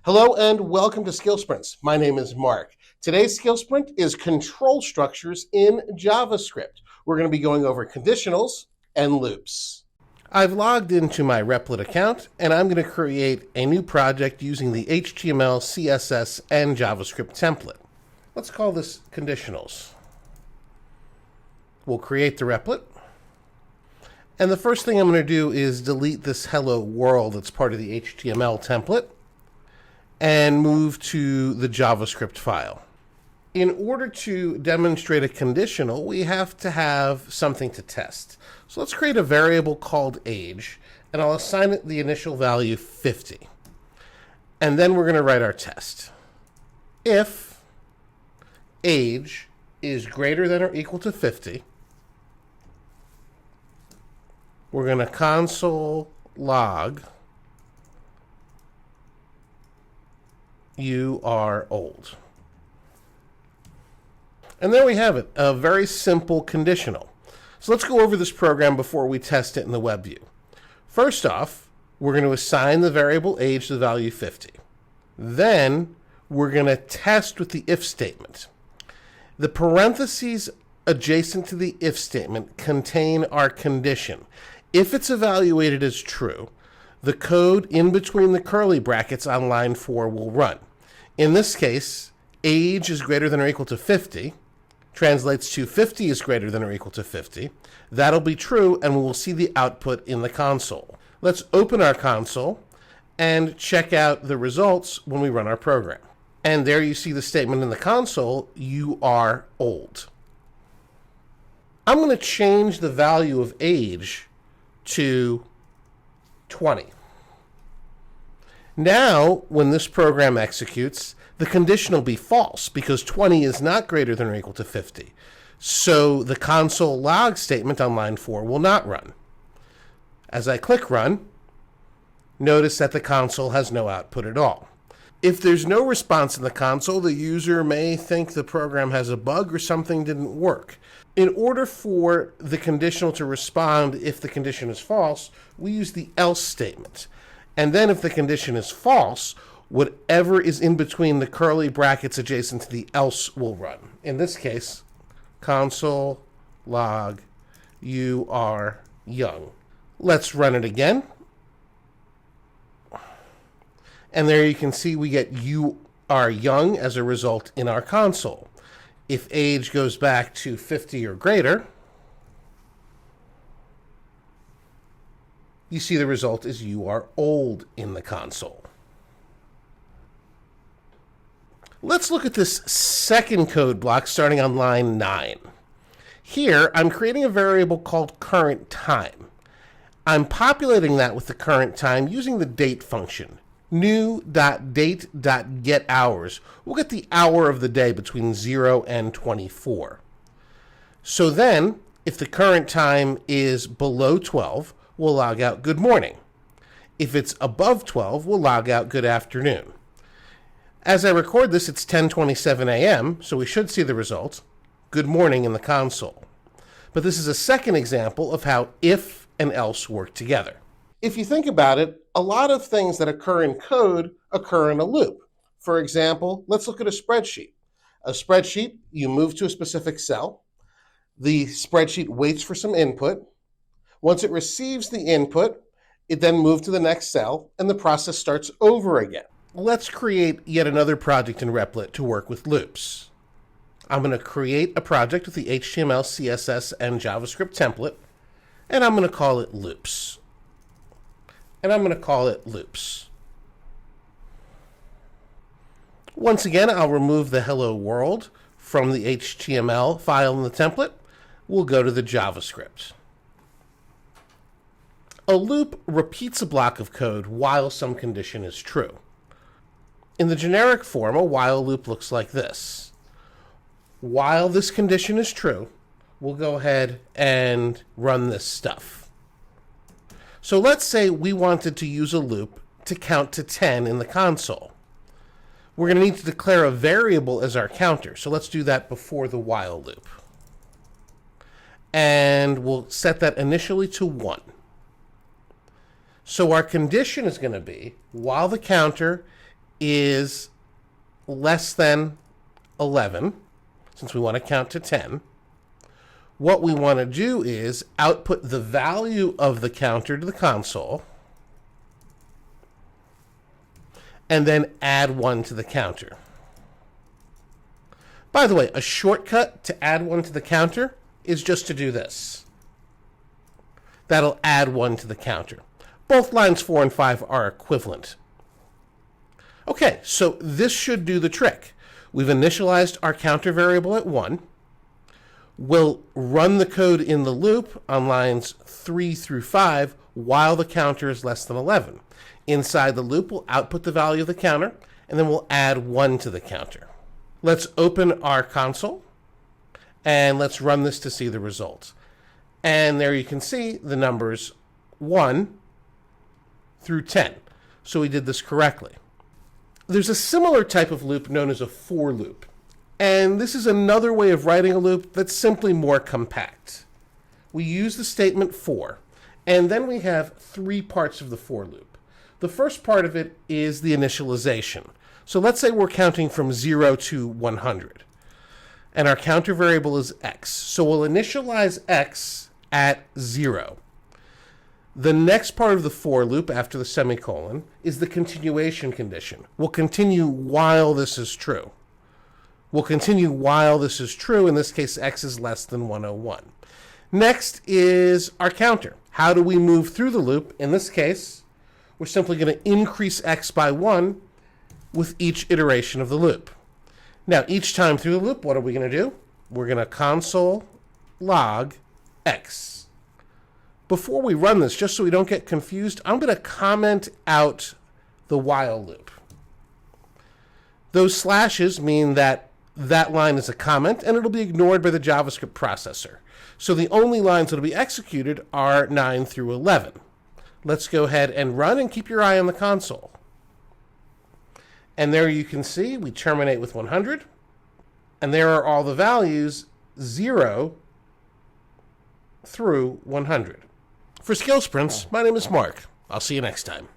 Hello and welcome to Skill Sprints. My name is Mark. Today's Skill Sprint is control structures in JavaScript. We're going to be going over conditionals and loops. I've logged into my Replit account and I'm going to create a new project using the HTML, CSS, and JavaScript template. Let's call this conditionals. We'll create the Replit. And the first thing I'm going to do is delete this hello world that's part of the HTML template and move to the JavaScript file. In order to demonstrate a conditional, we have to have something to test. So let's create a variable called age, and I'll assign it the initial value 50. And then we're going to write our test. If age is greater than or equal to 50, we're going to console log you are old. And there we have it, a very simple conditional. So let's go over this program before we test it in the web view. First off, we're going to assign the variable age the value 50. Then we're going to test with the if statement. The parentheses adjacent to the if statement contain our condition. If it's evaluated as true, the code in between the curly brackets on line 4 will run. In this case, age is greater than or equal to 50, translates to 50 is greater than or equal to 50. That'll be true, and we will see the output in the console. Let's open our console and check out the results when we run our program. And there you see the statement in the console, you are old. I'm going to change the value of age to 20. Now, when this program executes, the condition will be false because 20 is not greater than or equal to 50. So the console log statement on line 4 will not run. As I click run, notice that the console has no output at all. If there's no response in the console, the user may think the program has a bug or something didn't work. In order for the conditional to respond if the condition is false, we use the else statement. And then if the condition is false, whatever is in between the curly brackets adjacent to the else will run. In this case, console log you are young. Let's run it again. And there you can see we get you are young as a result in our console. If age goes back to 50 or greater, you see the result is you are old in the console. Let's look at this second code block starting on line 9. Here, I'm creating a variable called current time. I'm populating that with the current time using the date function. New.date.getHours. We'll get the hour of the day between 0 and 24. So then, if the current time is below 12, we'll log out good morning. If it's above 12, we'll log out good afternoon. As I record this, it's 10:27 a.m., so we should see the result, good morning in the console. But this is a second example of how if and else work together. If you think about it, a lot of things that occur in code occur in a loop. For example, let's look at a spreadsheet. A spreadsheet, you move to a specific cell. The spreadsheet waits for some input. Once it receives the input, it then moves to the next cell, and the process starts over again. Let's create yet another project in Replit to work with loops. I'm going to create a project with the HTML, CSS, and JavaScript template, and I'm going to call it loops. Once again, I'll remove the hello world from the HTML file in the template. We'll go to the JavaScript. A loop repeats a block of code while some condition is true. In the generic form, a while loop looks like this. While this condition is true, we'll go ahead and run this stuff. So let's say we wanted to use a loop to count to 10 in the console. We're going to need to declare a variable as our counter, so let's do that before the while loop. And we'll set that initially to 1. So our condition is going to be, while the counter is less than 11, since we want to count to 10, what we want to do is output the value of the counter to the console and then add 1 to the counter. By the way, a shortcut to add 1 to the counter is just to do this. That'll add 1 to the counter. Both lines 4 and 5 are equivalent. Okay, so this should do the trick. We've initialized our counter variable at 1. We'll run the code in the loop on lines 3 through 5 while the counter is less than 11. Inside the loop, we'll output the value of the counter, and then we'll add 1 to the counter. Let's open our console, and let's run this to see the results. And there you can see the numbers 1 through 10. So we did this correctly. There's a similar type of loop known as a for loop. And this is another way of writing a loop that's simply more compact. We use the statement for, and then we have 3 parts of the for loop. The first part of it is the initialization. So let's say we're counting from 0 to 100. And our counter variable is x. So we'll initialize x at 0. The next part of the for loop after the semicolon is the continuation condition. We'll continue while this is true. We'll continue while this is true. In this case, x is less than 101. Next is our counter. How do we move through the loop? In this case, we're simply going to increase x by 1 with each iteration of the loop. Now, each time through the loop, what are we going to do? We're going to console log x. Before we run this, just so we don't get confused, I'm going to comment out the while loop. Those slashes mean that that line is a comment, and it'll be ignored by the JavaScript processor. So the only lines that will be executed are 9 through 11. Let's go ahead and run and keep your eye on the console. And there you can see we terminate with 100. And there are all the values 0 through 100. For Skill Sprints, my name is Mark. I'll see you next time.